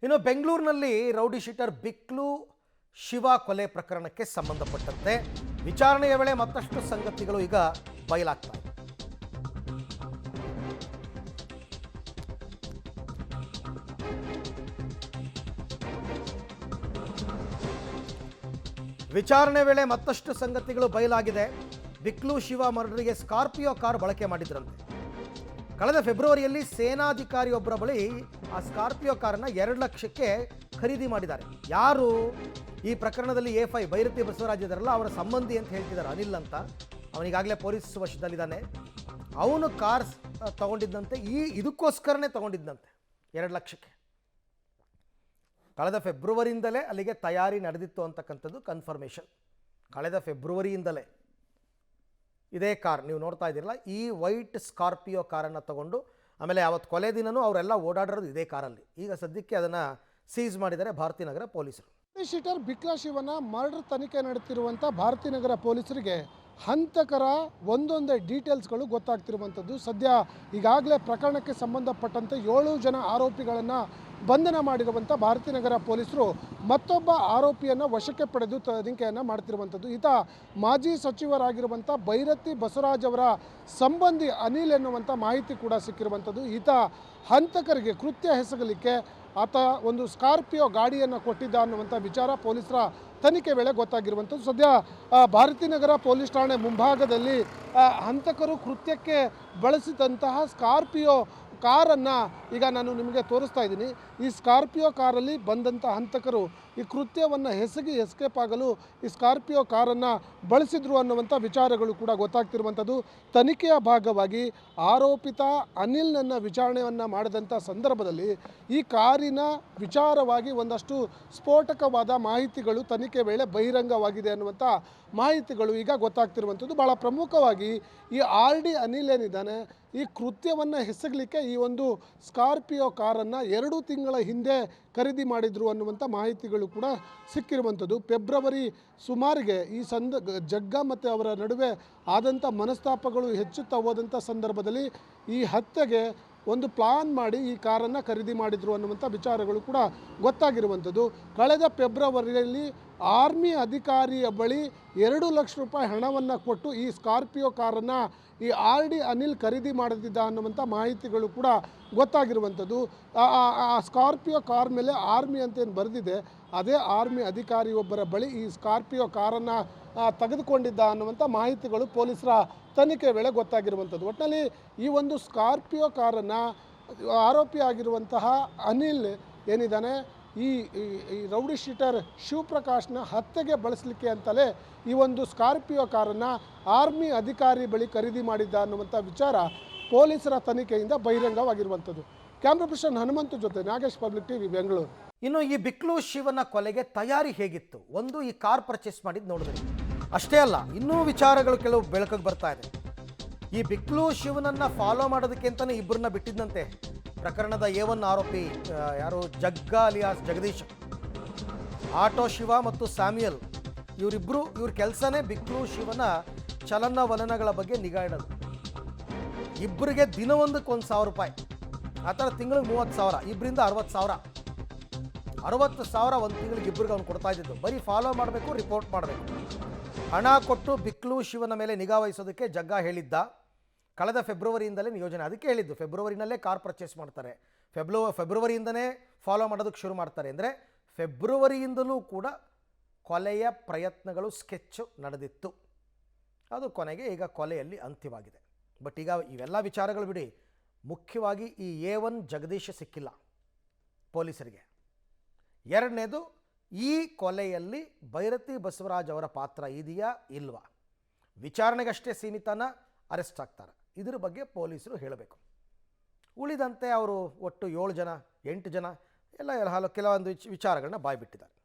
ಇನ್ನು ಬೆಂಗಳೂರಿನಲ್ಲಿ rowdy sheeter ಬಿಕ್ಲು Shiva ಕೊಲೆ ಪ್ರಕರಣಕ್ಕೆ ಸಂಬಂಧಪಟ್ಟಂತೆ ವಿಚಾರಣೆಯ ವೇಳೆ ಮತ್ತಷ್ಟು ಸಂಗತಿಗಳು ಈಗ ಬಯಲಾಗ್ತಾ ಇದೆ. ವಿಚಾರಣೆ ವೇಳೆ ಮತ್ತಷ್ಟು ಸಂಗತಿಗಳು ಬಯಲಾಗಿದೆ. ಬಿಕ್ಲು ಶಿವ ಮರ್ಡರ್ಗೆ ಸ್ಕಾರ್ಪಿಯೋ ಕಾರ್ ಬಳಕೆ ಮಾಡಿದ್ರಂತೆ. ಕಳೆದ ಫೆಬ್ರವರಿಯಲ್ಲಿ ಸೇನಾಧಿಕಾರಿಯೊಬ್ಬರ ಬಳಿ ಆ ಸ್ಕಾರ್ಪಿಯೋ ಕಾರನ್ನು 2 ಲಕ್ಷಕ್ಕೆ ಖರೀದಿ ಮಾಡಿದ್ದಾರೆ. ಯಾರು ಈ ಪ್ರಕರಣದಲ್ಲಿ A5 ಭೈರತಿ ಬಸವರಾಜ್ ಇದ್ದಾರಲ್ಲ, ಅವರ ಸಂಬಂಧಿ ಅಂತ ಹೇಳ್ತಿದ್ದಾರೆ, ಅನಿಲ್ ಅಂತ. ಅವನಿಗಾಗಲೇ ಪೊಲೀಸ್ ವಶದಲ್ಲಿದ್ದಾನೆ. ಅವನು ಕಾರ್ ತಗೊಂಡಿದ್ದಂತೆ, ಇದಕ್ಕೋಸ್ಕರನೇ ತಗೊಂಡಿದ್ದಂತೆ 2 ಲಕ್ಷಕ್ಕೆ. ಕಳೆದ ಫೆಬ್ರವರಿಯಿಂದಲೇ ಅಲ್ಲಿಗೆ ತಯಾರಿ ನಡೆದಿತ್ತು ಅಂತಕ್ಕಂಥದ್ದು ಕನ್ಫರ್ಮೇಷನ್. ಕಳೆದ ಫೆಬ್ರವರಿಯಿಂದಲೇ ಇದೇ ಕಾರ್ ನೀವು ನೋಡ್ತಾ ಇದ್ದೀರಲ್ಲ, ಈ ವೈಟ್ ಸ್ಕಾರ್ಪಿಯೋ ಕಾರನ್ನು ತಗೊಂಡು ಆಮೇಲೆ ಅವತ್ತು ಕೊಲೆ ದಿನವೂ ಅವರೆಲ್ಲ ಓಡಾಡಿರೋದು ಇದೇ ಕಾರಲ್ಲಿ. ಈಗ ಸದ್ಯಕ್ಕೆ ಅದನ್ನು ಸೀಸ್ ಮಾಡಿದ್ದಾರೆ ಭಾರತೀ ನಗರ ಪೊಲೀಸರು. ಶೀಟರ್ ಬಿಕ್ಲಾ ಶಿವನ ಮರ್ಡರ್ ತನಿಖೆ ನಡೆಯುತ್ತಿರುವಂಥ ಭಾರತೀ ನಗರ ಪೊಲೀಸರಿಗೆ ಹಂತಕರ ಒಂದೊಂದೇ ಡೀಟೇಲ್ಸ್ಗಳು ಗೊತ್ತಾಗ್ತಿರುವಂಥದ್ದು. ಸದ್ಯ ಈಗಾಗಲೇ ಪ್ರಕರಣಕ್ಕೆ ಸಂಬಂಧಪಟ್ಟಂತೆ 7 ಜನ ಆರೋಪಿಗಳನ್ನು ಬಂಧನ ಮಾಡಿರುವಂಥ ಭಾರತೀ ನಗರ ಪೊಲೀಸರು ಮತ್ತೊಬ್ಬ ಆರೋಪಿಯನ್ನು ವಶಕ್ಕೆ ಪಡೆದು ತನಿಖೆಯನ್ನು ಮಾಡ್ತಿರುವಂಥದ್ದು. ಈತ ಮಾಜಿ ಸಚಿವರಾಗಿರುವಂಥ ಭೈರತಿ ಬಸವರಾಜ್ ಅವರ ಸಂಬಂಧಿ ಅನಿಲ್ ಎನ್ನುವಂಥ ಮಾಹಿತಿ ಕೂಡ ಸಿಕ್ಕಿರುವಂಥದ್ದು. ಈತ ಹಂತಕರಿಗೆ ಕೃತ್ಯ ಎಸಗಲಿಕ್ಕೆ ಆತ ಒಂದು ಸ್ಕಾರ್ಪಿಯೋ ಗಾಡಿಯನ್ನು ಕೊಟ್ಟಿದ್ದ ಅನ್ನುವಂಥ ವಿಚಾರ ಪೊಲೀಸರ ತನಿಖೆ ವೇಳೆ ಗೊತ್ತಾಗಿರುವಂಥದ್ದು. ಸದ್ಯ ಭಾರತೀ ನಗರ ಪೊಲೀಸ್ ಠಾಣೆ ಮುಂಭಾಗದಲ್ಲಿ ಹಂತಕರು ಕೃತ್ಯಕ್ಕೆ ಬಳಸಿದಂತಹ ಸ್ಕಾರ್ಪಿಯೋ ಕಾರನ್ನು ಈಗ ನಾನು ನಿಮಗೆ ತೋರಿಸ್ತಾ ಇದ್ದೀನಿ. ಈ ಸ್ಕಾರ್ಪಿಯೋ ಕಾರಲ್ಲಿ ಬಂದಂಥ ಹಂತಕರು ಈ ಕೃತ್ಯವನ್ನು ಎಸ್ಕೇಪ್ ಆಗಲು ಈ ಸ್ಕಾರ್ಪಿಯೋ ಕಾರನ್ನು ಬಳಸಿದ್ರು ಅನ್ನುವಂಥ ವಿಚಾರಗಳು ಕೂಡ ಗೊತ್ತಾಗ್ತಿರುವಂಥದ್ದು. ತನಿಖೆಯ ಭಾಗವಾಗಿ ಆರೋಪಿತ ಅನಿಲ್ನನ್ನು ವಿಚಾರಣೆಯನ್ನು ಮಾಡಿದಂಥ ಸಂದರ್ಭದಲ್ಲಿ ಈ ಕಾರಿನ ವಿಚಾರವಾಗಿ ಒಂದಷ್ಟು ಸ್ಫೋಟಕವಾದ ಮಾಹಿತಿಗಳು ತನಿಖೆ ವೇಳೆ ಬಹಿರಂಗವಾಗಿದೆ ಅನ್ನುವಂಥ ಮಾಹಿತಿಗಳು ಈಗ ಗೊತ್ತಾಗ್ತಿರುವಂಥದ್ದು. ಭಾಳ ಪ್ರಮುಖವಾಗಿ ಈ RD ಅನಿಲ್ ಏನಿದ್ದಾನೆ, ಈ ಕೃತ್ಯವನ್ನು ಎಸಗಲಿಕ್ಕೆ ಈ ಒಂದು ಸ್ಕಾರ್ಪಿಯೋ ಕಾರನ್ನು 2 ತಿಂಗಳ ಹಿಂದೆ ಖರೀದಿ ಮಾಡಿದ್ರು ಅನ್ನುವಂಥ ಮಾಹಿತಿಗಳು ಕೂಡ ಸಿಕ್ಕಿರುವಂಥದ್ದು. ಫೆಬ್ರವರಿ ಸುಮಾರಿಗೆ ಈ ಜಗ್ಗ ಮತ್ತು ಅವರ ನಡುವೆ ಆದಂಥ ಮನಸ್ತಾಪಗಳು ಹೆಚ್ಚುತ್ತಾ ಹೋದಂಥ ಸಂದರ್ಭದಲ್ಲಿ ಈ ಹತ್ಯೆಗೆ ಒಂದು ಪ್ಲಾನ್ ಮಾಡಿ ಈ ಕಾರನ್ನು ಖರೀದಿ ಮಾಡಿದ್ರು ಅನ್ನುವಂಥ ವಿಚಾರಗಳು ಕೂಡ ಗೊತ್ತಾಗಿರುವಂಥದ್ದು. ಕಳೆದ ಫೆಬ್ರವರಿಯಲ್ಲಿ ಆರ್ಮಿ ಅಧಿಕಾರಿಯ ಬಳಿ 2 ಲಕ್ಷ ರೂಪಾಯಿ ಹಣವನ್ನು ಕೊಟ್ಟು ಈ ಸ್ಕಾರ್ಪಿಯೋ ಕಾರನ್ನು ಈ RD ಅನಿಲ್ ಖರೀದಿ ಮಾಡುತ್ತಿದ್ದ ಅನ್ನುವಂಥ ಮಾಹಿತಿಗಳು ಕೂಡ ಗೊತ್ತಾಗಿರುವಂಥದ್ದು. ಆ ಸ್ಕಾರ್ಪಿಯೋ ಕಾರ್ ಮೇಲೆ ಆರ್ಮಿ ಅಂತೇನು ಬರೆದಿದೆ, ಅದೇ ಆರ್ಮಿ ಅಧಿಕಾರಿಯೊಬ್ಬರ ಬಳಿ ಈ ಸ್ಕಾರ್ಪಿಯೋ ಕಾರನ್ನು ತೆಗೆದುಕೊಂಡಿದ್ದ ಅನ್ನುವಂಥ ಮಾಹಿತಿಗಳು ಪೊಲೀಸರ ತನಿಖೆ ವೇಳೆ ಗೊತ್ತಾಗಿರುವಂಥದ್ದು. ಒಟ್ಟಿನಲ್ಲಿ ಈ ಒಂದು ಸ್ಕಾರ್ಪಿಯೋ ಕಾರನ್ನು ಆರೋಪಿಯಾಗಿರುವಂತಹ ಅನಿಲ್ ಏನಿದ್ದಾನೆ, ಈ ರೌಡಿ ಶೀಟರ್ ಶಿವಪ್ರಕಾಶ್ನ ಹತ್ಯೆಗೆ ಬಳಸಲಿಕ್ಕೆ ಅಂತಲೇ ಈ ಒಂದು ಸ್ಕಾರ್ಪಿಯೋ ಕಾರನ್ನು ಆರ್ಮಿ ಅಧಿಕಾರಿ ಬಳಿ ಖರೀದಿ ಮಾಡಿದ್ದ ಅನ್ನುವಂಥ ವಿಚಾರ ಪೊಲೀಸರ ತನಿಖೆಯಿಂದ ಬಹಿರಂಗವಾಗಿರುವಂಥದ್ದು. ಕ್ಯಾಮ್ರಾ ಪರ್ಸನ್ ಹನುಮಂತು ಜೊತೆ ನಾಗೇಶ್, ಪಬ್ಲಿಕ್ ಟಿವಿ, ಬೆಂಗಳೂರು. ಇನ್ನು ಈ ಬಿಕ್ಲು ಶಿವನ ಕೊಲೆಗೆ ತಯಾರಿ ಹೇಗಿತ್ತು? ಒಂದು, ಈ ಕಾರ್ ಪರ್ಚೇಸ್ ಮಾಡಿದ್ದು ನೋಡಿದ್ರಿ. ಅಷ್ಟೇ ಅಲ್ಲ, ಇನ್ನೂ ವಿಚಾರಗಳು ಕೆಲವು ಬೆಳಕಿಗೆ ಬರ್ತಾ ಇದೆ. ಈ ಬಿಕ್ಲು ಶಿವನನ್ನು ಫಾಲೋ ಮಾಡೋದಕ್ಕೆ ಅಂತಲೇ ಇಬ್ಬರನ್ನ ಬಿಟ್ಟಿದ್ದಂತೆ ಪ್ರಕರಣದ A1 ಆರೋಪಿ ಯಾರು, ಜಗ್ಗ ಅಲಿಯಾಸ್ ಜಗದೀಶ್, ಆಟೋ ಶಿವ ಮತ್ತು ಸ್ಯಾಮ್ಯಲ್, ಇವ್ರ ಕೆಲಸನೇ ಬಿಕ್ಲು ಶಿವನ ಚಲನವಲನಗಳ ಬಗ್ಗೆ ನಿಗಾ ಇಡೋದು. ಇಬ್ಬರಿಗೆ ದಿನವೊಂದಕ್ಕೆ 1,000 ರೂಪಾಯಿ, ಆ ಥರ ತಿಂಗಳಿಗೆ 30,000, ಇಬ್ಬರಿಂದ 60,000. 60,000 ಒಂದು ತಿಂಗಳಿಗೆ ಇಬ್ಬರಿಗೆ ಅವ್ನು ಕೊಡ್ತಾ ಇದ್ದಿದ್ದು. ಬರೀ ಫಾಲೋ ಮಾಡಬೇಕು, ರಿಪೋರ್ಟ್ ಮಾಡಬೇಕು. ಹಣ ಕೊಟ್ಟು ಬಿಕ್ಲು ಶಿವನ ಮೇಲೆ ನಿಗಾ ವಹಿಸೋದಕ್ಕೆ ಜಗ್ಗ ಹೇಳಿದ್ದ. ಕಳೆದ ಫೆಬ್ರವರಿಯಿಂದಲೇ ಯೋಜನೆ, ಅದಕ್ಕೆ ಹೇಳಿದ್ದು ಫೆಬ್ರವರಿನಲ್ಲೇ ಕಾರ್ ಪರ್ಚೇಸ್ ಮಾಡ್ತಾರೆ, ಫೆಬ್ರವರಿಯಿಂದನೇ ಫಾಲೋ ಮಾಡೋದಕ್ಕೆ ಶುರು ಮಾಡ್ತಾರೆ. ಅಂದರೆ ಫೆಬ್ರವರಿಯಿಂದಲೂ ಕೂಡ ಕೊಲೆಯ ಪ್ರಯತ್ನಗಳು ಸ್ಕೆಚ್ ನಡೆದಿತ್ತು. ಅದು ಕೊನೆಗೆ ಈಗ ಕೊಲೆಯಲ್ಲಿ ಅಂತ್ಯವಾಗಿದೆ. ಬಟ್ ಈಗ ಇವೆಲ್ಲ ವಿಚಾರಗಳು ಬಿಡಿ, ಮುಖ್ಯವಾಗಿ ಈ A1 ಜಗದೀಶ್ ಸಿಕ್ಕಿಲ್ಲ ಪೊಲೀಸರಿಗೆ. ಎರಡನೇದು, ಈ ಕೊಲೆಯಲ್ಲಿ ಭೈರತಿ ಬಸವರಾಜ್ ಅವರ ಪಾತ್ರ ಇದೆಯಾ ಇಲ್ವಾ? ವಿಚಾರಣೆಗಷ್ಟೇ ಸೀಮಿತನ, ಅರೆಸ್ಟ್ ಆಗ್ತಾರೆ? ಇದರ ಬಗ್ಗೆ ಪೊಲೀಸರು ಹೇಳಬೇಕು. ಉಳಿದಂತೆ ಅವರು ಒಟ್ಟು 7 ಜನ 8 ಜನ ಎಲ್ಲ ಕೆಲವೊಂದು ವಿಚಾರಗಳನ್ನ ಬಾಯ್ಬಿಟ್ಟಿದ್ದಾರೆ.